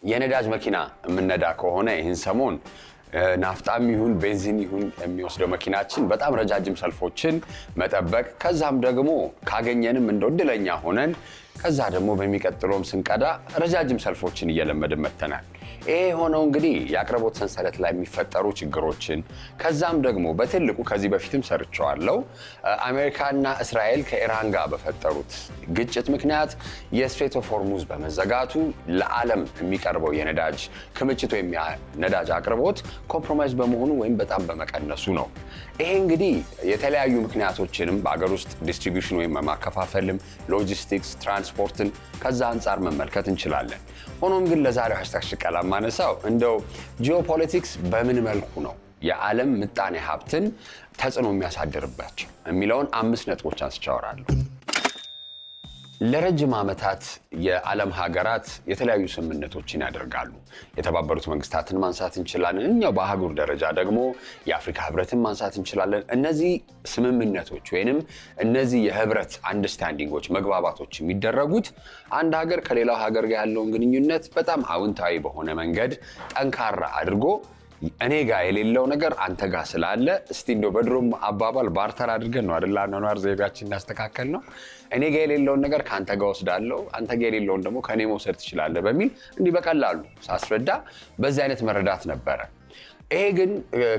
የነዳጅ መኪና የምንነዳ ከሆነ ይህን ሰሞን ናፍጣም ይሁን ቤንዚን ይሁን የሚወስደው መኪናችን በጣም ረጃጅም ሰልፎችን መጠበቅ ከዛም ደግሞ ካገኘንም እንደው እድለኛ ሆነን ከዛ ደግሞ በሚቀጥለውም ስንቀዳ ረጃጅም ሰልፎችን እየለመድን መተናል። ይሄ ሆነው እንግዲህ የአቅርቦት ሰንሰለት ላይ የሚፈጠሩ ችግሮችን ከዛም ደግሞ በትልቁ ከዚህ በፊትም ሰርቸዋለሁ አሜሪካና እስራኤል ከኢራን ጋር በፈጠሩት ግጭት ምክንያት የስትሬት ኦፍ ሆርሙዝ በመዘጋቱ ለዓለም የሚቀርበው የነዳጅ ክምችት ወይም የነዳጅ አቅርቦት ኮምፕሮማይዝ በመሆኑ ወይም በጣም በመቀነሱ ነው። ይሄ እንግዲህ የተለያዩ ምክንያቶችንም በአገር ውስጥ ዲስትሪቢዩሽን ወይም ማከፋፈልም ሎጂስቲክስ ትራንስፖርትን ከዛ አንጻር መመልከት እንችላለን። ሆኖም ግን ለዛሬው ሃሽታግ ሽቀላ ማነሳው እንደው ጂኦፖለቲክስ በምን መልኩ ነው የዓለም ምጣኔ ሀብትን ተጽዕኖ የሚያሳድርባቸው የሚለውን 5 ነጥቦች አንስቻወራለሁ። ለረጅም ዓመታት የዓለም ሀገራት የተለያዩ ስምምነቶችን ያደርጋሉ። የተባበሩት መንግስታትን ማንሳት እንችላለን። እኛው በአህጉር ደረጃ ደግሞ የአፍሪካ ህብረትን ማንሳት እንችላለን። እነዚህ ስምምነቶች ወይንም እነዚህ የህብረት አንደርስታንዲንጎች መግባባቶች የሚደረጉት አንድ ሀገር ከሌላው ሀገር ጋር ያለውን ግንኙነት በጣም አዎንታዊ በሆነ መንገድ ጠንካራ አድርጎ እኔ ጋር የሌለው ነገር አንተ ጋር ስላለ እስቲ እንደው በድሮም አባባል ባርተር አድርገን ነው አይደል አኗኗር ዘይቤያችንን ያስተካከል ነው። እኔ ጋር የሌለውን ነገር ካንተ ጋር ወስዳለሁ፣ አንተ ጋር የሌለውን ደግሞ ከኔ መውሰድ ትችላለህ በሚል እንዲህ በቀላሉ ሳስረዳ በዚህ አይነት መረዳት ነበረ። ይሄ ግን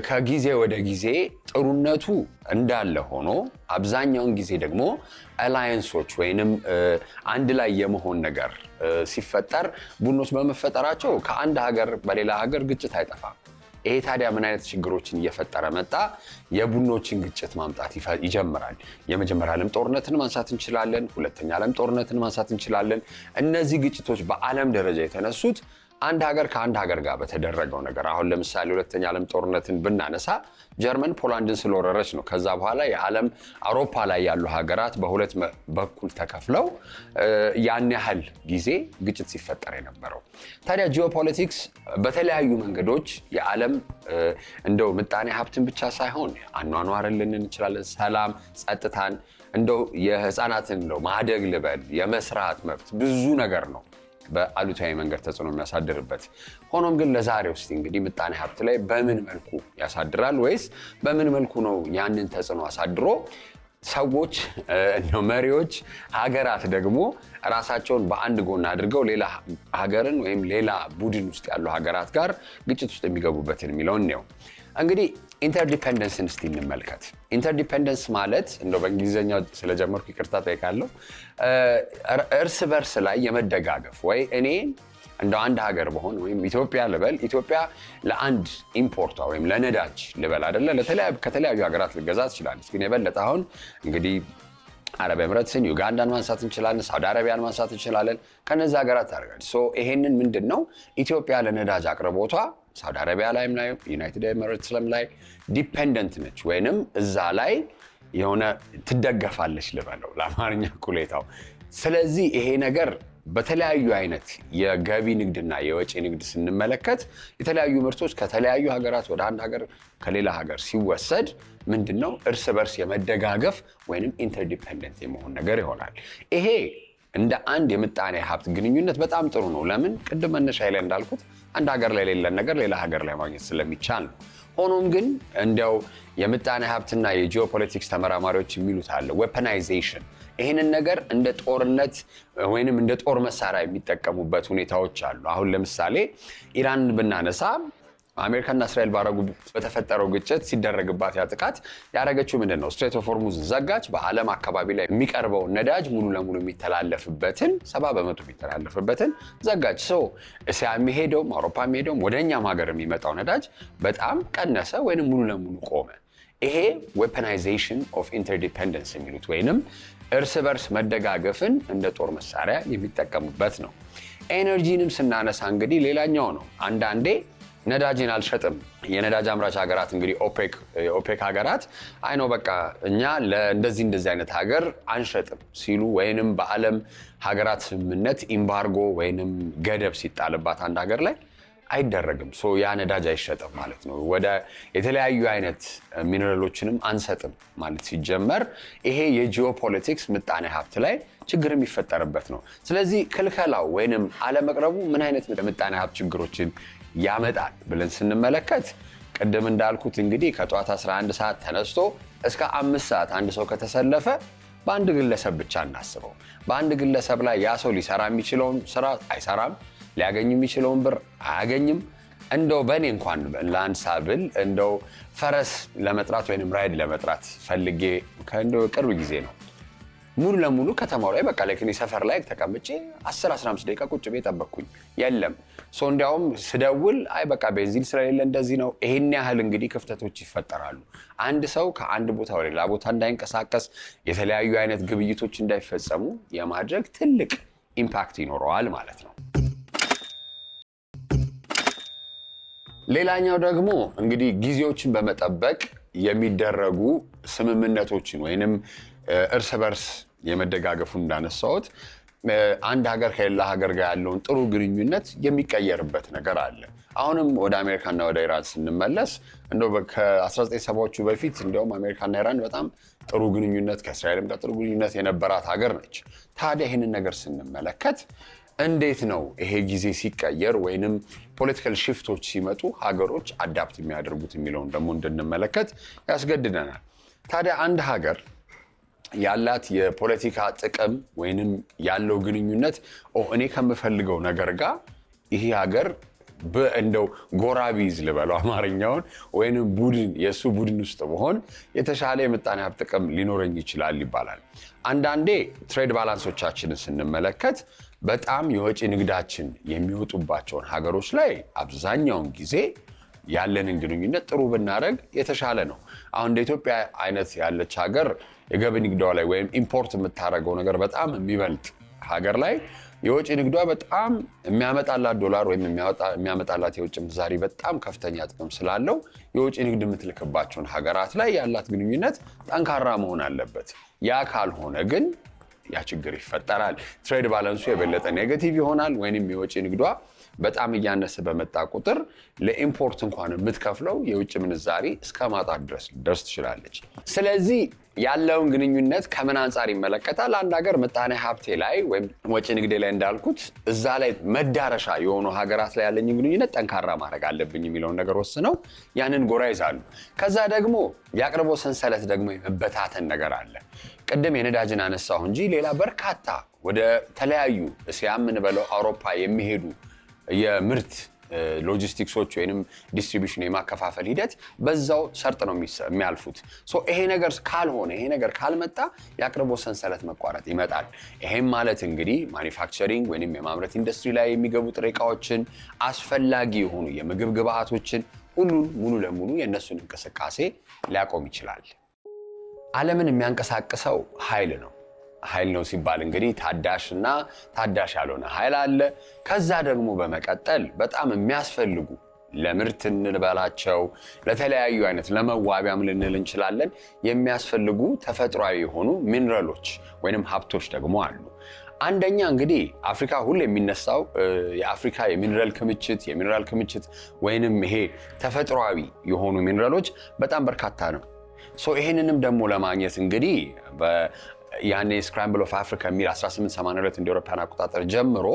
ከጊዜ ወደ ጊዜ ጥሩነቱ እንዳለ ሆኖ አብዛኛውን ጊዜ ደግሞ አላየንሶች ወይንም አንድ ላይ የመሆን ነገር ሲፈጠር ቡድኖች በመፈጠራቸው ከአንድ ሀገር በሌላ ሀገር ግጭት አይጠፋም። ይሄ ታዲያ ምን አይነት ችግሮችን እየፈጠረ መጣ? የቡድኖችን ግጭት ማምጣት ይጀምራል። የመጀመሪያ ዓለም ጦርነትን ማንሳት እንችላለን። ሁለተኛ ዓለም ጦርነትን ማንሳት እንችላለን። እነዚህ ግጭቶች በዓለም ደረጃ የተነሱት አንድ ሀገር ከአንድ ሀገር ጋር በተደረገው ነገር። አሁን ለምሳሌ ሁለተኛ ዓለም ጦርነትን ብናነሳ ጀርመን ፖላንድን ስለወረረች ነው። ከዛ በኋላ የዓለም አውሮፓ ላይ ያሉ ሀገራት በሁለት በኩል ተከፍለው ያን ያህል ጊዜ ግጭት ሲፈጠር የነበረው። ታዲያ ጂኦፖለቲክስ በተለያዩ መንገዶች የዓለም እንደው ምጣኔ ሀብትን ብቻ ሳይሆን አኗኗርን ልንን እንችላለን፣ ሰላም፣ ጸጥታን፣ እንደው የህፃናትን እንደው ማደግ ልበል፣ የመስራት መብት ብዙ ነገር ነው በአሉታዊ መንገድ ተጽዕኖ የሚያሳድርበት። ሆኖም ግን ለዛሬው እስቲ እንግዲህ ምጣኔ ሀብት ላይ በምን መልኩ ያሳድራል ወይስ በምን መልኩ ነው ያንን ተጽዕኖ አሳድሮ ሰዎች መሪዎች ሀገራት ደግሞ ራሳቸውን በአንድ ጎን አድርገው ሌላ ሀገርን ወይም ሌላ ቡድን ውስጥ ያሉ ሀገራት ጋር ግጭት ውስጥ የሚገቡበትን የሚለውን ነው። እንግዲህ ኢንተርዲፔንደንስን እስቲ እንመልከት። ኢንተርዲፔንደንስ ማለት እንደው በእንግሊዝኛው ስለጀመርኩ ይቅርታ ጠይቃለሁ፣ እርስ በርስ ላይ የመደጋገፍ ወይ እኔ እንደው አንድ ሀገር በሆን ወይም ኢትዮጵያ ልበል፣ ኢትዮጵያ ለአንድ ኢምፖርቷ ወይም ለነዳጅ ልበል አይደለ ከተለያዩ ሀገራት ልገዛ ትችላለች። ግን የበለጠ አሁን እንግዲህ አረብ ኤምሬትስን፣ ዩጋንዳን ማንሳት እንችላለን፣ ሳውዲ አረቢያን ማንሳት እንችላለን። ከነዚህ ሀገራት ታደርጋለች። ይሄንን ምንድን ነው ኢትዮጵያ ለነዳጅ አቅርቦቷ ሳውዲ አረቢያ ላይም ላይ ዩናይትድ ኤምሬትስም ላይ ዲፔንደንት ነች ወይንም እዛ ላይ የሆነ ትደገፋለች ልበለው ለአማርኛ ኩሌታው። ስለዚህ ይሄ ነገር በተለያዩ አይነት የገቢ ንግድና የወጪ ንግድ ስንመለከት የተለያዩ ምርቶች ከተለያዩ ሀገራት ወደ አንድ ሀገር ከሌላ ሀገር ሲወሰድ ምንድነው እርስ በርስ የመደጋገፍ ወይንም ኢንተርዲፔንደንት የመሆን ነገር ይሆናል። ይሄ እንደ አንድ የምጣኔ ሀብት ግንኙነት በጣም ጥሩ ነው። ለምን? ቅድም መነሻ ላይ እንዳልኩት አንድ ሀገር ላይ የሌለን ነገር ሌላ ሀገር ላይ ማግኘት ስለሚቻል ነው። ሆኖም ግን እንዲያው የምጣኔ ሀብትና የጂኦፖለቲክስ ተመራማሪዎች የሚሉት አለ ዌፐናይዜሽን፣ ይህንን ነገር እንደ ጦርነት ወይንም እንደ ጦር መሳሪያ የሚጠቀሙበት ሁኔታዎች አሉ። አሁን ለምሳሌ ኢራንን ብናነሳ አሜሪካና እስራኤል በተፈጠረው ግጭት ሲደረግባት ያ ጥቃት ያደረገችው ምንድን ነው? ስትሬት ኦፍ ሆርሙዝ ዘጋች። በዓለም አካባቢ ላይ የሚቀርበው ነዳጅ ሙሉ ለሙሉ የሚተላለፍበትን 70% የሚተላለፍበትን ዘጋች። እስያ የሚሄደውም አውሮፓ የሚሄደውም ወደ እኛም ሀገር የሚመጣው ነዳጅ በጣም ቀነሰ ወይንም ሙሉ ለሙሉ ቆመ። ይሄ ዌፐናይዜሽን ኦፍ ኢንተርዲፔንደንስ የሚሉት ወይንም እርስ በርስ መደጋገፍን እንደ ጦር መሳሪያ የሚጠቀሙበት ነው። ኤነርጂንም ስናነሳ እንግዲህ ሌላኛው ነው። አንዳንዴ ነዳጅን አልሸጥም የነዳጅ አምራች ሀገራት እንግዲህ ኦፔክ ሀገራት አይኖ በቃ እኛ ለእንደዚህ አይነት ሀገር አንሸጥም ሲሉ ወይንም በዓለም ሀገራት ስምምነት ኢምባርጎ ወይንም ገደብ ሲጣልባት አንድ ሀገር ላይ አይደረግም። ያ ነዳጅ አይሸጥም ማለት ነው። ወደ የተለያዩ አይነት ሚነራሎችንም አንሰጥም ማለት ሲጀመር ይሄ የጂኦፖለቲክስ ምጣኔ ሀብት ላይ ችግር የሚፈጠርበት ነው። ስለዚህ ክልከላው ወይንም አለመቅረቡ ምን አይነት ምጣኔ ሀብት ችግሮችን ያመጣል ብለን ስንመለከት ቅድም እንዳልኩት እንግዲህ ከጠዋት 11 ሰዓት ተነስቶ እስከ 5 ሰዓት አንድ ሰው ከተሰለፈ በአንድ ግለሰብ ብቻ እናስበው። በአንድ ግለሰብ ላይ ያ ሰው ሊሰራ የሚችለውን ስራ አይሰራም፣ ሊያገኝ የሚችለውን ብር አያገኝም። እንደው በእኔ እንኳን ለአንድ ሳብል እንደው ፈረስ ለመጥራት ወይንም ራይድ ለመጥራት ፈልጌ ከእንደው ቅርብ ጊዜ ነው ሙሉ ለሙሉ ከተማው ላይ በቃ ለክኒ ሰፈር ላይ ተቀምጬ 10-15 ደቂቃ ቁጭ ብዬ ጠበቅኩኝ። የለም እንዲያውም ስደውል አይ በቃ ቤንዚን ስለሌለ እንደዚህ ነው። ይሄን ያህል እንግዲህ ክፍተቶች ይፈጠራሉ። አንድ ሰው ከአንድ ቦታ ወደ ሌላ ቦታ እንዳይንቀሳቀስ፣ የተለያዩ አይነት ግብይቶች እንዳይፈጸሙ የማድረግ ትልቅ ኢምፓክት ይኖረዋል ማለት ነው። ሌላኛው ደግሞ እንግዲህ ጊዜዎችን በመጠበቅ የሚደረጉ ስምምነቶችን ወይንም እርስ በርስ የመደጋገፉን እንዳነሳሁት አንድ ሀገር ከሌላ ሀገር ጋር ያለውን ጥሩ ግንኙነት የሚቀየርበት ነገር አለ። አሁንም ወደ አሜሪካና ወደ ኢራን ስንመለስ እንደው ከ1970ዎቹ በፊት እንዲያውም አሜሪካና ኢራን በጣም ጥሩ ግንኙነት ከእስራኤልም ጋር ጥሩ ግንኙነት የነበራት ሀገር ነች። ታዲያ ይህንን ነገር ስንመለከት እንዴት ነው ይሄ ጊዜ ሲቀየር ወይንም ፖለቲካል ሽፍቶች ሲመጡ ሀገሮች አዳፕት የሚያደርጉት የሚለውን ደግሞ እንድንመለከት ያስገድደናል። ታዲያ አንድ ሀገር ያላት የፖለቲካ ጥቅም ወይንም ያለው ግንኙነት እኔ ከምፈልገው ነገር ጋር ይሄ ሀገር እንደው ጎራ ቢይዝ ልበለው አማርኛውን ወይንም ቡድን የእሱ ቡድን ውስጥ መሆን የተሻለ የምጣኔ ሀብት ጥቅም ሊኖረኝ ይችላል ይባላል። አንዳንዴ ትሬድ ባላንሶቻችንን ስንመለከት በጣም የወጪ ንግዳችን የሚወጡባቸውን ሀገሮች ላይ አብዛኛውን ጊዜ ያለንን ግንኙነት ጥሩ ብናደርግ የተሻለ ነው። አሁን እንደ ኢትዮጵያ አይነት ያለች ሀገር የገቢ ንግዷ ላይ ወይም ኢምፖርት የምታደርገው ነገር በጣም የሚበልጥ ሀገር ላይ የወጪ ንግዷ በጣም የሚያመጣላት ዶላር ወይም የሚያመጣላት የውጭ ምንዛሪ በጣም ከፍተኛ ጥቅም ስላለው የውጭ ንግድ የምትልክባቸውን ሀገራት ላይ ያላት ግንኙነት ጠንካራ መሆን አለበት። ያ ካልሆነ ግን ያ ችግር ይፈጠራል። ትሬድ ባላንሱ የበለጠ ኔጌቲቭ ይሆናል ወይንም የወጪ ንግዷ በጣም እያነሰ በመጣ ቁጥር ለኢምፖርት እንኳን የምትከፍለው የውጭ ምንዛሪ እስከ ማጣት ድረስ ልደርስ ትችላለች። ስለዚህ ያለውን ግንኙነት ከምን አንጻር ይመለከታል? አንድ ሀገር ምጣኔ ሀብቴ ላይ ወይም ወጪ ንግዴ ላይ እንዳልኩት እዛ ላይ መዳረሻ የሆኑ ሀገራት ላይ ያለኝ ግንኙነት ጠንካራ ማድረግ አለብኝ የሚለውን ነገር ወስነው ያንን ጎራ ይዛሉ። ከዛ ደግሞ የአቅርቦት ሰንሰለት ደግሞ የመበታተን ነገር አለ። ቅድም የነዳጅን አነሳሁ እንጂ ሌላ በርካታ ወደ ተለያዩ እስያ የምንበለው አውሮፓ የሚሄዱ የምርት ሎጂስቲክሶች ወይንም ዲስትሪቢዩሽን የማከፋፈል ሂደት በዛው ሰርጥ ነው የሚያልፉት። ይሄ ነገር ካልሆነ ይሄ ነገር ካልመጣ የአቅርቦት ሰንሰለት መቋረጥ ይመጣል። ይሄም ማለት እንግዲህ ማኒፋክቸሪንግ ወይንም የማምረት ኢንዱስትሪ ላይ የሚገቡ ጥሬ ዕቃዎችን፣ አስፈላጊ የሆኑ የምግብ ግብአቶችን ሁሉን ሙሉ ለሙሉ የእነሱን እንቅስቃሴ ሊያቆም ይችላል። ዓለምን የሚያንቀሳቅሰው ኃይል ነው። ኃይል ነው ሲባል እንግዲህ ታዳሽና ታዳሽ ያልሆነ ኃይል አለ። ከዛ ደግሞ በመቀጠል በጣም የሚያስፈልጉ ለምርት እንበላቸው ለተለያዩ አይነት ለመዋቢያም ልንል እንችላለን የሚያስፈልጉ ተፈጥሯዊ የሆኑ ሚነራሎች ወይንም ሀብቶች ደግሞ አሉ። አንደኛ እንግዲህ አፍሪካ ሁሉ የሚነሳው የአፍሪካ የሚነራል ክምችት ወይንም ይሄ ተፈጥሯዊ የሆኑ ሚነራሎች በጣም በርካታ ነው። ይሄንንም ደግሞ ለማግኘት እንግዲህ ያኔ ስክራምብል ኦፍ አፍሪካ የሚል 1882 እንደ አውሮፓውያን አቆጣጠር ጀምሮ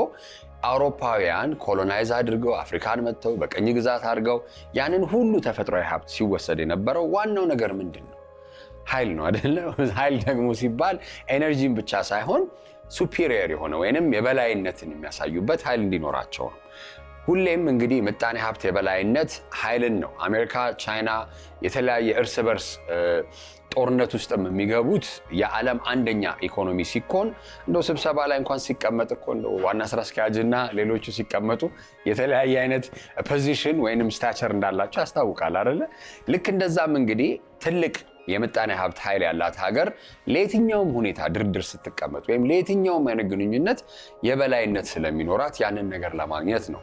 አውሮፓውያን ኮሎናይዝ አድርገው አፍሪካን መጥተው በቀኝ ግዛት አድርገው ያንን ሁሉ ተፈጥሯዊ ሀብት ሲወሰድ የነበረው ዋናው ነገር ምንድን ነው? ኃይል ነው አይደለ? ኃይል ደግሞ ሲባል ኤነርጂን ብቻ ሳይሆን ሱፒሪየር የሆነ ወይንም የበላይነትን የሚያሳዩበት ኃይል እንዲኖራቸው ነው። ሁሌም እንግዲህ ምጣኔ ሀብት የበላይነት ኃይልን ነው። አሜሪካ፣ ቻይና የተለያየ እርስ በርስ ጦርነት ውስጥም የሚገቡት የዓለም አንደኛ ኢኮኖሚ ሲኮን እንደው ስብሰባ ላይ እንኳን ሲቀመጥ እኮ እንደው ዋና ስራ አስኪያጅና ሌሎቹ ሲቀመጡ የተለያየ አይነት ፖዚሽን ወይንም ስታቸር እንዳላቸው ያስታውቃል አይደለ? ልክ እንደዛም እንግዲህ ትልቅ የምጣኔ ሀብት ኃይል ያላት ሀገር ለየትኛውም ሁኔታ ድርድር ስትቀመጥ ወይም ለየትኛውም አይነት ግንኙነት የበላይነት ስለሚኖራት ያንን ነገር ለማግኘት ነው።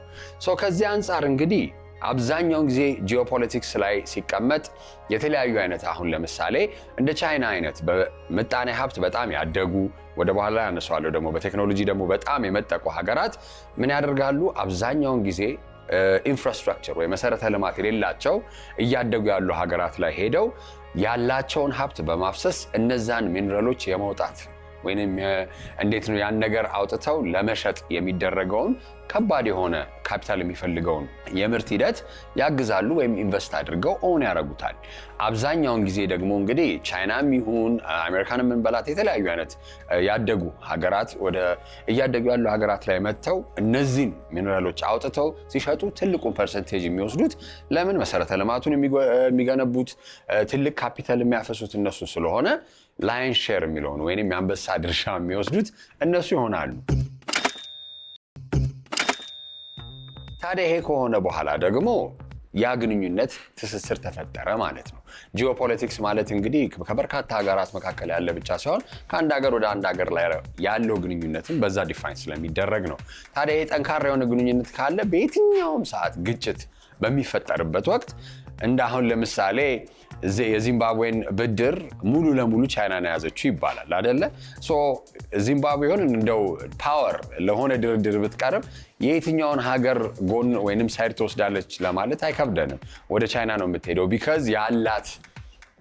ከዚህ አንጻር እንግዲህ አብዛኛውን ጊዜ ጂኦፖለቲክስ ላይ ሲቀመጥ የተለያዩ አይነት አሁን ለምሳሌ እንደ ቻይና አይነት በምጣኔ ሀብት በጣም ያደጉ ወደ በኋላ ያነሳዋለሁ ደግሞ በቴክኖሎጂ ደግሞ በጣም የመጠቁ ሀገራት ምን ያደርጋሉ? አብዛኛውን ጊዜ ኢንፍራስትራክቸር ወይ መሰረተ ልማት የሌላቸው እያደጉ ያሉ ሀገራት ላይ ሄደው ያላቸውን ሀብት በማፍሰስ እነዛን ሚነራሎች የማውጣት ወይንም እንዴት ነው ያን ነገር አውጥተው ለመሸጥ የሚደረገውን ከባድ የሆነ ካፒታል የሚፈልገውን የምርት ሂደት ያግዛሉ ወይም ኢንቨስት አድርገው ኦን ያደርጉታል። አብዛኛውን ጊዜ ደግሞ እንግዲህ ቻይናም ይሁን አሜሪካንም እንበላት የተለያዩ አይነት ያደጉ ሀገራት ወደ እያደጉ ያሉ ሀገራት ላይ መጥተው እነዚህን ሚነራሎች አውጥተው ሲሸጡ ትልቁን ፐርሰንቴጅ የሚወስዱት ለምን መሰረተ ልማቱን የሚገነቡት ትልቅ ካፒታል የሚያፈሱት እነሱ ስለሆነ ላየን ሼር የሚለውን ወይንም የአንበሳ ድርሻ የሚወስዱት እነሱ ይሆናሉ። ታዲያ ይሄ ከሆነ በኋላ ደግሞ ያ ግንኙነት ትስስር ተፈጠረ ማለት ነው። ጂኦፖለቲክስ ማለት እንግዲህ ከበርካታ ሀገራት መካከል ያለ ብቻ ሳይሆን ከአንድ ሀገር ወደ አንድ ሀገር ላይ ያለው ግንኙነትን በዛ ዲፋይን ስለሚደረግ ነው። ታዲያ ይሄ ጠንካራ የሆነ ግንኙነት ካለ በየትኛውም ሰዓት ግጭት በሚፈጠርበት ወቅት እንደ አሁን ለምሳሌ የዚምባብዌን ብድር ሙሉ ለሙሉ ቻይና ነው ያዘችው ይባላል አይደለ? ዚምባብዌን እንደው ፓወር ለሆነ ድርድር ብትቀርብ የየትኛውን ሀገር ጎን ወይንም ሳይድ ትወስዳለች ለማለት አይከብደንም። ወደ ቻይና ነው የምትሄደው ቢካዝ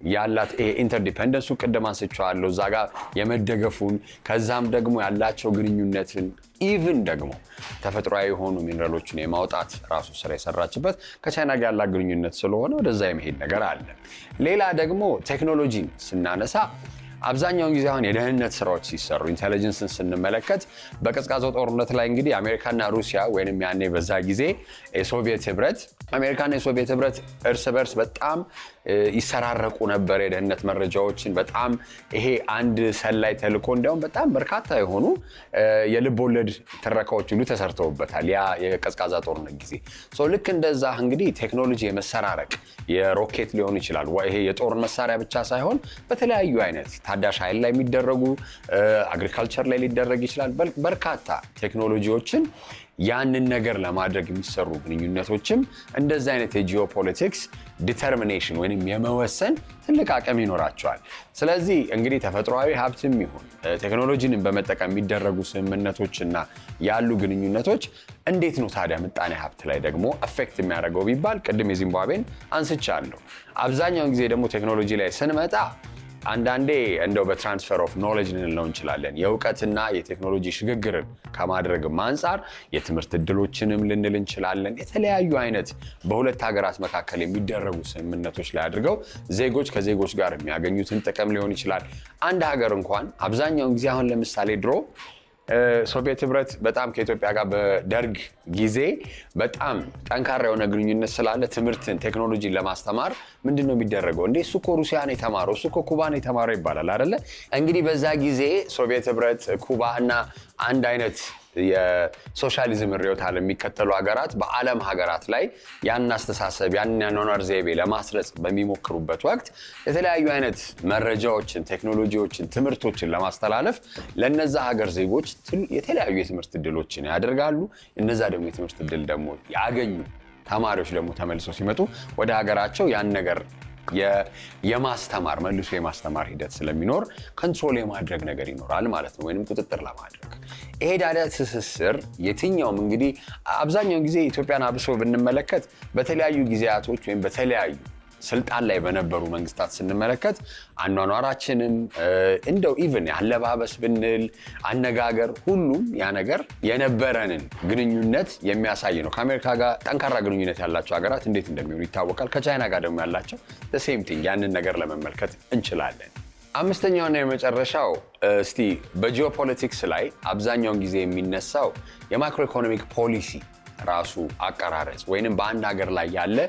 ያላት ኢንተርዲፔንደንሱ ቅድም አንስቼዋለሁ እዛ ጋር የመደገፉን ከዛም ደግሞ ያላቸው ግንኙነትን ኢቭን ደግሞ ተፈጥሯዊ የሆኑ ሚነራሎችን የማውጣት ራሱ ስራ የሰራችበት ከቻይና ጋር ያላት ግንኙነት ስለሆነ ወደዛ የመሄድ ነገር አለ። ሌላ ደግሞ ቴክኖሎጂን ስናነሳ አብዛኛውን ጊዜ አሁን የደህንነት ስራዎች ሲሰሩ ኢንተለጀንስን ስንመለከት በቀዝቃዛው ጦርነት ላይ እንግዲህ አሜሪካና ሩሲያ ወይንም ያኔ በዛ ጊዜ የሶቪየት ህብረት አሜሪካና የሶቪየት ህብረት እርስ በርስ በጣም ይሰራረቁ ነበር የደህንነት መረጃዎችን። በጣም ይሄ አንድ ሰላይ ተልኮ እንዲያውም በጣም በርካታ የሆኑ የልብ ወለድ ትረካዎች ሁሉ ተሰርተውበታል ያ የቀዝቃዛ ጦርነት ጊዜ። ልክ እንደዛ እንግዲህ ቴክኖሎጂ የመሰራረቅ የሮኬት ሊሆን ይችላል ይሄ የጦር መሳሪያ ብቻ ሳይሆን በተለያዩ አይነት ታዳሽ ኃይል ላይ የሚደረጉ አግሪካልቸር ላይ ሊደረግ ይችላል በርካታ ቴክኖሎጂዎችን ያንን ነገር ለማድረግ የሚሰሩ ግንኙነቶችም እንደዚህ አይነት የጂኦፖለቲክስ ዲተርሚኔሽን ወይንም የመወሰን ትልቅ አቅም ይኖራቸዋል። ስለዚህ እንግዲህ ተፈጥሯዊ ሀብትም ይሁን ቴክኖሎጂን በመጠቀም የሚደረጉ ስምምነቶችና ያሉ ግንኙነቶች እንዴት ነው ታዲያ ምጣኔ ሀብት ላይ ደግሞ አፌክት የሚያደርገው ቢባል ቅድም የዚምባብዌን አንስቻለሁ። አብዛኛውን ጊዜ ደግሞ ቴክኖሎጂ ላይ ስንመጣ አንዳንዴ እንደው በትራንስፈር ኦፍ ኖሌጅ ልንለው እንችላለን። የእውቀትና የቴክኖሎጂ ሽግግርን ከማድረግም አንጻር የትምህርት እድሎችንም ልንል እንችላለን። የተለያዩ አይነት በሁለት ሀገራት መካከል የሚደረጉ ስምምነቶች ላይ አድርገው ዜጎች ከዜጎች ጋር የሚያገኙትን ጥቅም ሊሆን ይችላል። አንድ ሀገር እንኳን አብዛኛውን ጊዜ አሁን ለምሳሌ ድሮ ሶቪየት ህብረት በጣም ከኢትዮጵያ ጋር በደርግ ጊዜ በጣም ጠንካራ የሆነ ግንኙነት ስላለ ትምህርትን ቴክኖሎጂን ለማስተማር ምንድነው የሚደረገው? እንዴ እሱ እኮ ሩሲያ ነው የተማረው፣ እሱ እኮ ኩባ ነው የተማረው ይባላል አይደለ? እንግዲህ በዛ ጊዜ ሶቪየት ህብረት፣ ኩባ እና አንድ አይነት የሶሻሊዝም ርዕዮተ ዓለም የሚከተሉ ሀገራት በዓለም ሀገራት ላይ ያን አስተሳሰብ ያን ያኗኗር ዘይቤ ለማስረጽ በሚሞክሩበት ወቅት የተለያዩ አይነት መረጃዎችን፣ ቴክኖሎጂዎችን፣ ትምህርቶችን ለማስተላለፍ ለነዛ ሀገር ዜጎች የተለያዩ የትምህርት እድሎችን ያደርጋሉ። እነዛ ደግሞ የትምህርት እድል ደግሞ ያገኙ ተማሪዎች ደግሞ ተመልሰው ሲመጡ ወደ ሀገራቸው ያን ነገር የማስተማር መልሶ የማስተማር ሂደት ስለሚኖር ኮንትሮል የማድረግ ነገር ይኖራል ማለት ነው፣ ወይንም ቁጥጥር ለማድረግ። ይሄ ዳዳ ትስስር የትኛውም እንግዲህ አብዛኛውን ጊዜ ኢትዮጵያን አብሶ ብንመለከት በተለያዩ ጊዜያቶች ወይም በተለያዩ ስልጣን ላይ በነበሩ መንግስታት ስንመለከት አኗኗራችንም እንደው ኢቭን አለባበስ ብንል አነጋገር ሁሉም ያ ነገር የነበረንን ግንኙነት የሚያሳይ ነው። ከአሜሪካ ጋር ጠንካራ ግንኙነት ያላቸው ሀገራት እንዴት እንደሚሆኑ ይታወቃል። ከቻይና ጋር ደግሞ ያላቸው the same thing ያንን ነገር ለመመልከት እንችላለን። አምስተኛውና የመጨረሻው እስቲ በጂኦፖለቲክስ ላይ አብዛኛውን ጊዜ የሚነሳው የማክሮ ኢኮኖሚክ ፖሊሲ ራሱ አቀራረጽ ወይንም በአንድ ሀገር ላይ ያለ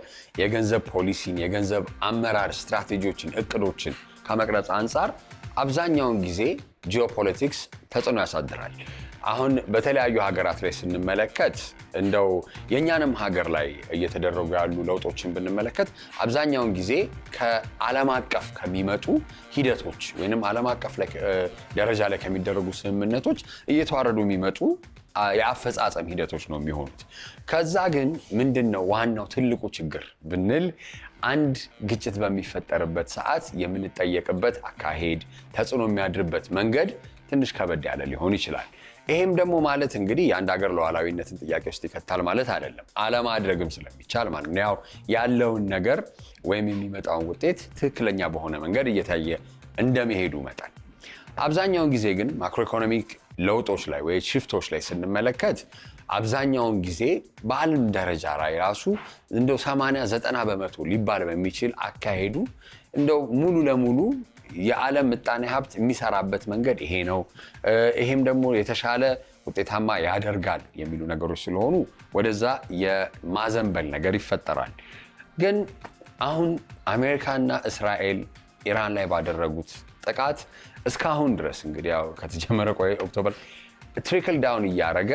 የገንዘብ ፖሊሲን የገንዘብ አመራር ስትራቴጂዎችን እቅዶችን ከመቅረጽ አንጻር አብዛኛውን ጊዜ ጂኦፖለቲክስ ተጽዕኖ ያሳድራል። አሁን በተለያዩ ሀገራት ላይ ስንመለከት እንደው የኛንም ሀገር ላይ እየተደረጉ ያሉ ለውጦችን ብንመለከት አብዛኛውን ጊዜ ከዓለም አቀፍ ከሚመጡ ሂደቶች ወይንም ዓለም አቀፍ ደረጃ ላይ ከሚደረጉ ስምምነቶች እየተዋረዱ የሚመጡ የአፈጻጸም ሂደቶች ነው የሚሆኑት። ከዛ ግን ምንድነው ዋናው ትልቁ ችግር ብንል አንድ ግጭት በሚፈጠርበት ሰዓት የምንጠየቅበት አካሄድ ተጽዕኖ የሚያድርበት መንገድ ትንሽ ከበድ ያለ ሊሆን ይችላል። ይሄም ደግሞ ማለት እንግዲህ የአንድ ሀገር ሉዓላዊነትን ጥያቄ ውስጥ ይከታል ማለት አይደለም። አለማድረግም ስለሚቻል ማለት ነው። ያው ያለውን ነገር ወይም የሚመጣውን ውጤት ትክክለኛ በሆነ መንገድ እየታየ እንደመሄዱ መጠን አብዛኛውን ጊዜ ግን ማክሮ ኢኮኖሚክ ለውጦች ላይ ወይ ሽፍቶች ላይ ስንመለከት አብዛኛውን ጊዜ በዓለም ደረጃ ላይ ራሱ እንደው 80-90 በመቶ ሊባል በሚችል አካሄዱ እንደው ሙሉ ለሙሉ የዓለም ምጣኔ ሀብት የሚሰራበት መንገድ ይሄ ነው፣ ይሄም ደግሞ የተሻለ ውጤታማ ያደርጋል የሚሉ ነገሮች ስለሆኑ ወደዛ የማዘንበል ነገር ይፈጠራል። ግን አሁን አሜሪካና እስራኤል ኢራን ላይ ባደረጉት ጥቃት እስካሁን ድረስ እንግዲህ ያው ከተጀመረ ቆይ ኦክቶበር ትሪክል ዳውን እያደረገ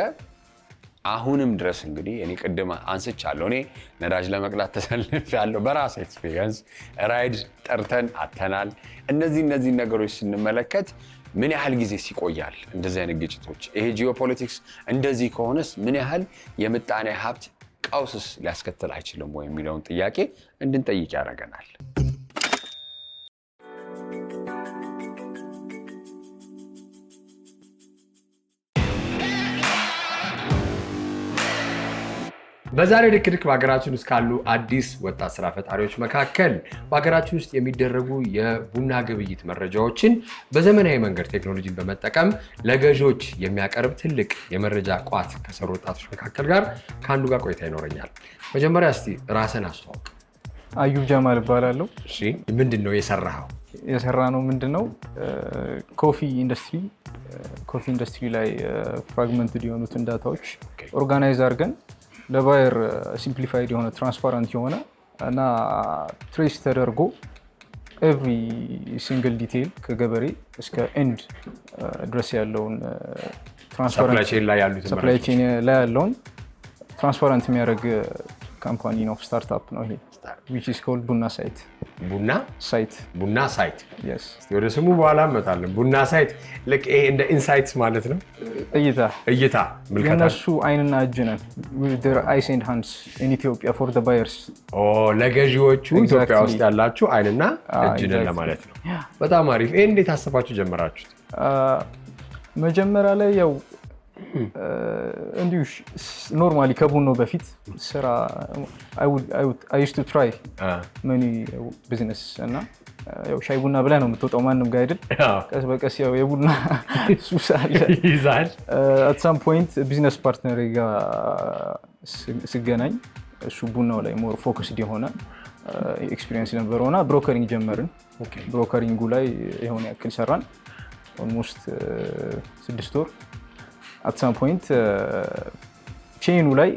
አሁንም ድረስ እንግዲህ እኔ ቅድም አንስቻለሁ። እኔ ነዳጅ ለመቅዳት ተሰልፌያለሁ። በራሴ ኤክስፒሪየንስ ራይድ ጠርተን አተናል። እነዚህ ነገሮች ስንመለከት ምን ያህል ጊዜ ሲቆያል እንደዚህ አይነት ግጭቶች፣ ይሄ ጂኦፖለቲክስ እንደዚህ ከሆነስ ምን ያህል የምጣኔ ሀብት ቀውስስ ሊያስከትል አይችልም ወይ የሚለውን ጥያቄ እንድንጠይቅ ያደርገናል። በዛሬው ድክድክ በሀገራችን ውስጥ ካሉ አዲስ ወጣት ስራ ፈጣሪዎች መካከል በሀገራችን ውስጥ የሚደረጉ የቡና ግብይት መረጃዎችን በዘመናዊ መንገድ ቴክኖሎጂን በመጠቀም ለገዢዎች የሚያቀርብ ትልቅ የመረጃ ቋት ከሰሩ ወጣቶች መካከል ጋር ከአንዱ ጋር ቆይታ ይኖረኛል። መጀመሪያ እስቲ ራስን አስተዋውቅ። አዩብ ጀማል እባላለሁ። እሺ፣ ምንድን ነው የሰራኸው? የሰራነው ምንድነው ኮፊ ኢንዱስትሪ ላይ ፍራግመንትድ የሆኑትን ዳታዎች ኦርጋናይዝ አድርገን ለባየር ሲምፕሊፋይድ የሆነ ትራንስፓረንት የሆነ እና ትሬስ ተደርጎ ኤቭሪ ሲንግል ዲቴይል ከገበሬ እስከ ኤንድ ድረስ ያለውን ሰፕላይ ቼን ላይ ያለውን ትራንስፓረንት የሚያደርግ ካምፓኒ ነው፣ ስታርታፕ ነው ይሄ which is called ቡና ሳይት። ቡና ሳይት yes ወደ ስሙ በኋላ እንመጣለን። ቡና ሳይት ልክ ይሄ እንደ ኢንሳይትስ ማለት ነው። እይታ ምልከታ የነሱ አይንና እጅ ነን with their eyes and hands in Ethiopia for the buyers። ለገዢዎቹ ኢትዮጵያ ውስጥ ያላችሁ አይንና እጅ ነን ለማለት ነው። በጣም አሪፍ። ይሄ እንዴት አሰባችሁ ጀመራችሁት? መጀመሪያ ላይ ያው እንዲሁ ኖርማሊ ከቡናው በፊት ስራ I used to try many business እና ያው ሻይ ቡና ብለህ ነው የምትወጣው ማንም ጋር አይደል? ቀስ በቀስ ያው የቡና ሱስ አለ ይዛል። at some point ቢዝነስ ፓርትነር ጋር ስገናኝ እሱ ቡናው ላይ ሞር ፎከስድ የሆነ ኤክስፒሪየንስ ነበረውና ብሮከሪንግ ጀመርን። ብሮከሪንጉ ላይ የሆነ ያክል ሰራን ኦልሞስት 6 ወር። at some point ቼኑ ላይ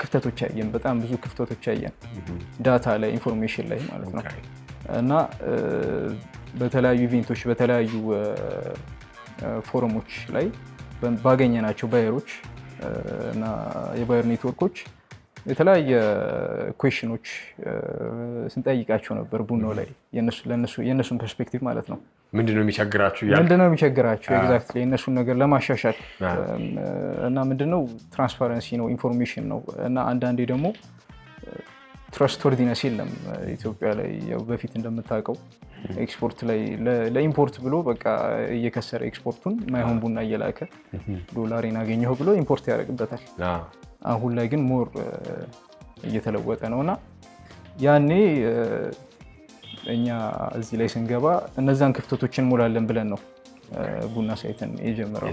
ክፍተቶች አየን፣ በጣም ብዙ ክፍተቶች አየን ዳታ ላይ ኢንፎርሜሽን ላይ ማለት ነው። እና በተለያዩ ኢቨንቶች በተለያዩ ፎረሞች ላይ ባገኘናቸው ባየሮች እና የባየር ኔትወርኮች የተለያየ ኩዌሽኖች ስንጠይቃቸው ነበር ቡናው ላይ የነሱን ፐርስፔክቲቭ ማለት ነው። ምንድነው የሚቸግራችሁ ኤግዛክትሊ የነሱን ነገር ለማሻሻል እና ምንድነው ትራንስፓረንሲ ነው፣ ኢንፎርሜሽን ነው። እና አንዳንዴ ደግሞ ትረስትወርዲነስ የለም ኢትዮጵያ ላይ። ያው በፊት እንደምታውቀው ኤክስፖርት ላይ ለኢምፖርት ብሎ በቃ እየከሰረ ኤክስፖርቱን ማይሆን ቡና እየላከ ዶላሬን አገኘሁ ብሎ ኢምፖርት ያደርግበታል። አሁን ላይ ግን ሞር እየተለወጠ ነውና ያኔ እኛ እዚህ ላይ ስንገባ እነዛን ክፍተቶችን ሞላለን ብለን ነው ቡና ሳይትን የጀመረው።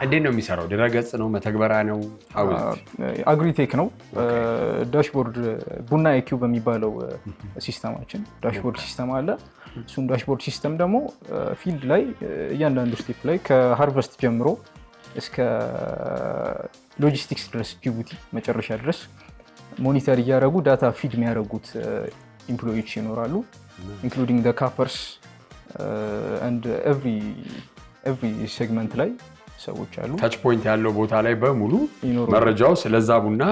እንዴት ነው የሚሰራው? ድረገጽ ነው? መተግበሪያ ነው? አግሪቴክ ነው። ዳሽቦርድ ቡና IQ በሚባለው ሲስተማችን ዳሽቦርድ ሲስተም አለ። እሱን ዳሽቦርድ ሲስተም ደግሞ ፊልድ ላይ እያንዳንዱ ስቴፕ ላይ ከሃርቨስት ጀምሮ እስከ ሎጂስቲክስ ድረስ ጅቡቲ መጨረሻ ድረስ ሞኒተር እያደረጉ ዳታ ፊድ የሚያደርጉት ኢምፕሎይዎች ይኖራሉ። ኢንክሉዲንግ the cappers and every segment ላይ ሰዎች አሉ። ታች ፖይንት ያለው ቦታ ላይ በሙሉ መረጃው ስለዛ ቡና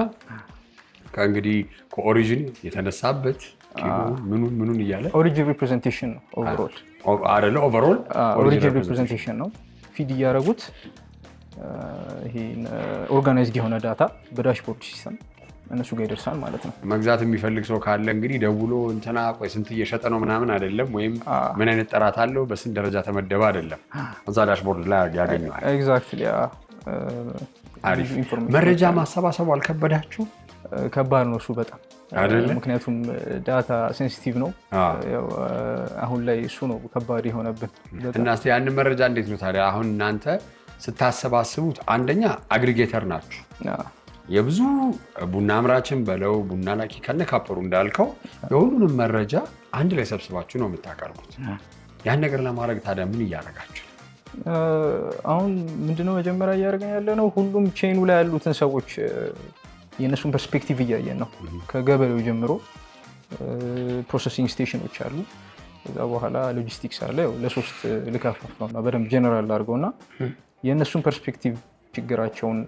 ከእንግዲህ ከኦሪጂን የተነሳበት ምኑን እያለ ኦሪጂን ሪፕሬዘንቴሽን ነው። ኦቨርኦል ኦሪጂን ሪፕሬዘንቴሽን ነው ፊድ እያደረጉት ይሄ ኦርጋናይዝድ የሆነ ዳታ በዳሽቦርድ ሲስተም እነሱ ጋር ይደርሳል ማለት ነው። መግዛት የሚፈልግ ሰው ካለ እንግዲህ ደውሎ እንትና ቆይ ስንት እየሸጠ ነው ምናምን አይደለም፣ ወይም ምን አይነት ጥራት አለው በስንት ደረጃ ተመደበ አይደለም፣ እዛ ዳሽቦርድ ላይ ያገኘዋል። ኤግዛክትሊ። አሪፍ። መረጃ ማሰባሰቡ አልከበዳችሁ? ከባድ ነው እሱ በጣም ምክንያቱም ዳታ ሴንሲቲቭ ነው። አሁን ላይ እሱ ነው ከባድ የሆነብን። እና እስኪ ያንን መረጃ እንዴት ነው ታዲያ አሁን እናንተ ስታሰባስቡት? አንደኛ አግሪጌተር ናችሁ፣ የብዙ ቡና አምራችን በለው ቡና ላኪ ከነካፐሩ እንዳልከው የሁሉንም መረጃ አንድ ላይ ሰብስባችሁ ነው የምታቀርቡት። ያን ነገር ለማድረግ ታዲያ ምን እያደረጋችሁ? አሁን ምንድነው መጀመሪያ እያደረገን ያለ ነው፣ ሁሉም ቼኑ ላይ ያሉትን ሰዎች የእነሱን ፐርስፔክቲቭ እያየን ነው። ከገበሬው ጀምሮ ፕሮሰሲንግ ስቴሽኖች አሉ፣ ከዛ በኋላ ሎጂስቲክስ አለ። ለሶስት ልካፋፍለውና በደንብ ጀነራል አድርገውና የእነሱን ፐርስፔክቲቭ ችግራቸውን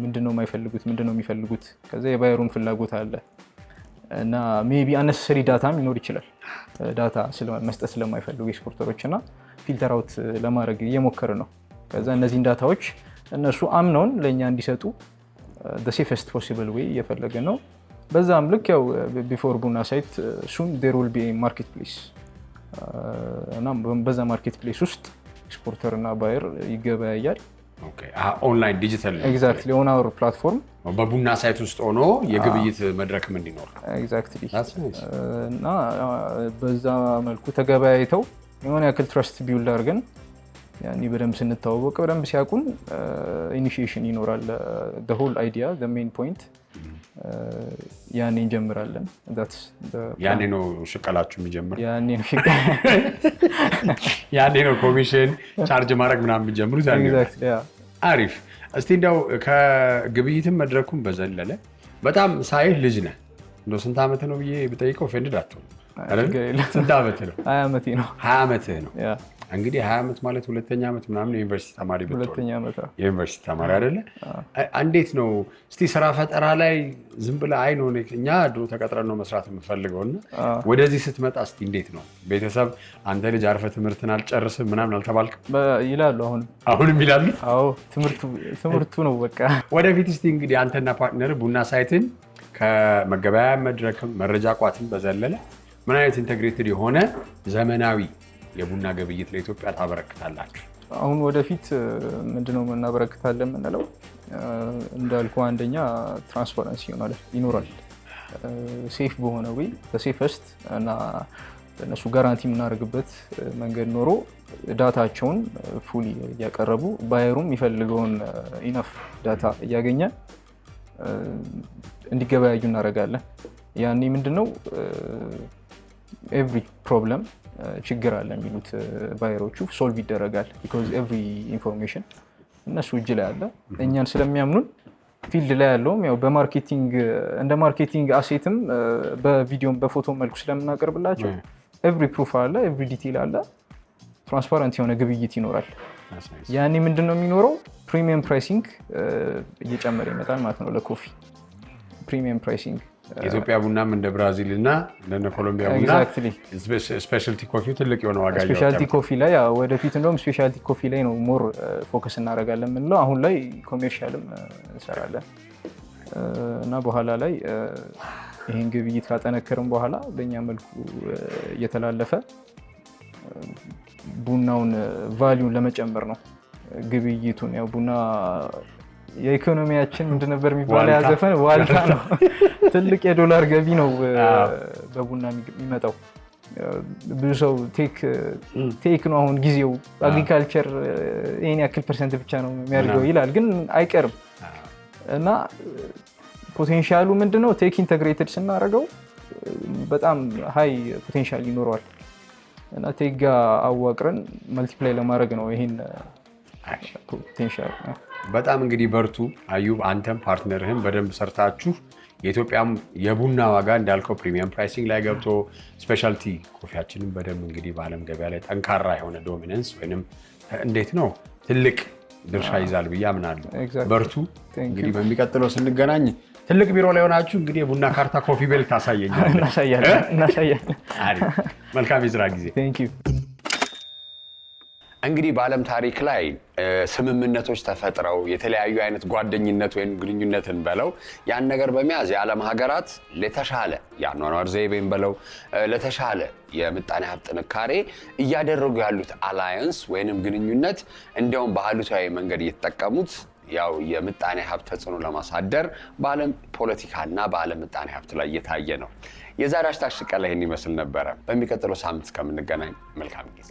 ምንድነው የማይፈልጉት ምንድነው የሚፈልጉት፣ ከዛ የባየሩን ፍላጎት አለ እና ሜቢ አነሰሰሪ ዳታም ሊኖር ይችላል። ዳታ መስጠት ስለማይፈልጉ ኤክስፖርተሮች እና ፊልተር አውት ለማድረግ እየሞከር ነው። ከዛ እነዚህን ዳታዎች እነሱ አምነውን ለእኛ እንዲሰጡ ሴፈስት ፖሲብል ዌይ እየፈለገ ነው። በዛም ልክ ያው ቢፎር ቡና ሳይት ሱን ዴር ዊል ቢ ማርኬት ፕሌስ እና በዛ ማርኬት ፕሌስ ውስጥ ኤክስፖርተር እና ባየር ይገበያያል። ኦንላይን ዲጂታል ኤግዛክትሊ ኦን አወር ፕላትፎርም በቡና ሳይት ውስጥ ሆኖ የግብይት መድረክም እንዲኖር ኤግዛክትሊ እና በዛ መልኩ ተገበያይተው የሆነ ያክል ትረስት ቢውልድ አድርገን ያኔ በደንብ ስንተዋወቅ በደንብ ሲያውቁን ኢኒሺዬሽን ይኖራል። the whole idea the main point ያኔ እንጀምራለን። ያኔ ነው ሽቀላችሁ የሚጀምር። ያኔ ነው ኮሚሽን ቻርጅ ማድረግ ምናምን የሚጀምሩት። አሪፍ። እስቲ እንደው ከግብይትም መድረኩም በዘለለ በጣም ሳይህ ልጅ ነህ፣ እንደው ስንት ዓመት ነው ብዬ ብጠይቀው ኦፌንድድ አትሆንም አይደል? ስንት ዓመት ነው? 20 ዓመቴ ነው። 20 ዓመትህ ነው እንግዲህ 20 ዓመት ማለት ሁለተኛ ዓመት ምናምን የዩኒቨርሲቲ ተማሪ ብትሆን ሁለተኛ ዓመት የዩኒቨርሲቲ ተማሪ አይደለ? እንዴት ነው እስቲ ስራ ፈጠራ ላይ ዝም ብለህ አይ ነው እኛ ድሮ ተቀጥረን ነው መስራት የምፈልገውና ወደዚህ ስትመጣ እስቲ እንዴት ነው ቤተሰብ አንተ ልጅ አርፈህ ትምህርትን አልጨርስም ምናምን አልተባልክም ይላሉ? አሁንም ይላሉ? አዎ ትምህርቱ ነው በቃ። ወደፊት እስቲ እንግዲህ አንተና ፓርትነር ቡና ሳይትን ከመገበያያ መድረክም መረጃ ቋትም በዘለለ ምን አይነት ኢንተግሬትድ የሆነ ዘመናዊ የቡና ግብይት ለኢትዮጵያ ታበረክታላችሁ? አሁን ወደፊት ምንድነው እናበረክታለን የምንለው እንዳልኩ አንደኛ ትራንስፓረንሲ ይኖራል። ሴፍ በሆነ ወይ በሴፈስት እና እነሱ ጋራንቲ የምናደርግበት መንገድ ኖሮ ዳታቸውን ፉሊ እያቀረቡ ባየሩም የሚፈልገውን ኢነፍ ዳታ እያገኘ እንዲገበያዩ እናደርጋለን። ያኔ ምንድነው ኤቭሪ ፕሮብለም ችግር አለ የሚሉት ባየሮቹ ሶልቭ ይደረጋል። ቢኮዝ ኤቭሪ ኢንፎርሜሽን እነሱ እጅ ላይ አለ። እኛን ስለሚያምኑን ፊልድ ላይ ያለውም ያው በማርኬቲንግ እንደ ማርኬቲንግ አሴትም በቪዲዮም በፎቶ መልኩ ስለምናቀርብላቸው ኤቭሪ ፕሩፍ አለ፣ ኤቭሪ ዲቴል አለ። ትራንስፓረንት የሆነ ግብይት ይኖራል። ያኔ ምንድን ነው የሚኖረው? ፕሪሚየም ፕራይሲንግ እየጨመረ ይመጣል ማለት ነው። ለኮፊ ፕሪሚየም ፕራይሲንግ የኢትዮጵያ ቡናም እንደ ብራዚል እና እንደ ኮሎምቢያ ቡና ስፔሻልቲ ኮፊ ትልቅ የሆነ ዋጋ ያለው ስፔሻልቲ ኮፊ ላይ ወደፊት እንደውም ስፔሻልቲ ኮፊ ላይ ነው ሞር ፎከስ እናደርጋለን የምንለው። አሁን ላይ ኮሜርሻልም እንሰራለን እና በኋላ ላይ ይሄን ግብይት ካጠነከርን በኋላ በእኛ መልኩ እየተላለፈ ቡናውን ቫሊዩን ለመጨመር ነው ግብይቱን። ያው ቡና የኢኮኖሚያችን ምንድን ነበር የሚባለው ያዘፈን ዋልታ ነው። ትልቅ የዶላር ገቢ ነው በቡና የሚመጣው። ብዙ ሰው ቴክ ነው አሁን ጊዜው አግሪካልቸር ይሄን ያክል ፐርሰንት ብቻ ነው የሚያደርገው ይላል፣ ግን አይቀርም እና ፖቴንሻሉ ምንድነው ቴክ ኢንተግሬትድ ስናደርገው በጣም ሃይ ፖቴንሻል ይኖረዋል እና ቴክ ጋር አዋቅረን መልቲፕላይ ለማድረግ ነው ይሄን ፖቴንሻል። በጣም እንግዲህ በርቱ አዩብ፣ አንተም ፓርትነርህም በደንብ ሰርታችሁ የኢትዮጵያም የቡና ዋጋ እንዳልከው ፕሪሚየም ፕራይሲንግ ላይ ገብቶ ስፔሻልቲ ኮፊያችንን በደንብ እንግዲህ በዓለም ገበያ ላይ ጠንካራ የሆነ ዶሚነንስ ወይም እንዴት ነው ትልቅ ድርሻ ይዛል ብዬ አምናለሁ። በርቱ። እንግዲህ በሚቀጥለው ስንገናኝ ትልቅ ቢሮ ላይ ሆናችሁ እንግዲህ የቡና ካርታ ኮፊ ቤል ታሳየኛለህ። እናሳያለን። መልካም የስራ ጊዜ። እንግዲህ በዓለም ታሪክ ላይ ስምምነቶች ተፈጥረው የተለያዩ አይነት ጓደኝነት ወይም ግንኙነትን በለው ያን ነገር በመያዝ የዓለም ሀገራት ለተሻለ የአኗኗር ዘይቤን በለው ለተሻለ የምጣኔ ሀብት ጥንካሬ እያደረጉ ያሉት አላያንስ ወይንም ግንኙነት እንዲያውም በአሉታዊ መንገድ እየተጠቀሙት ያው የምጣኔ ሀብት ተጽዕኖ ለማሳደር በዓለም ፖለቲካና በዓለም ምጣኔ ሀብት ላይ እየታየ ነው። የዛሬ #ሽቀላ ይህን ይመስል ነበረ። በሚቀጥለው ሳምንት እስከምንገናኝ መልካም ጊዜ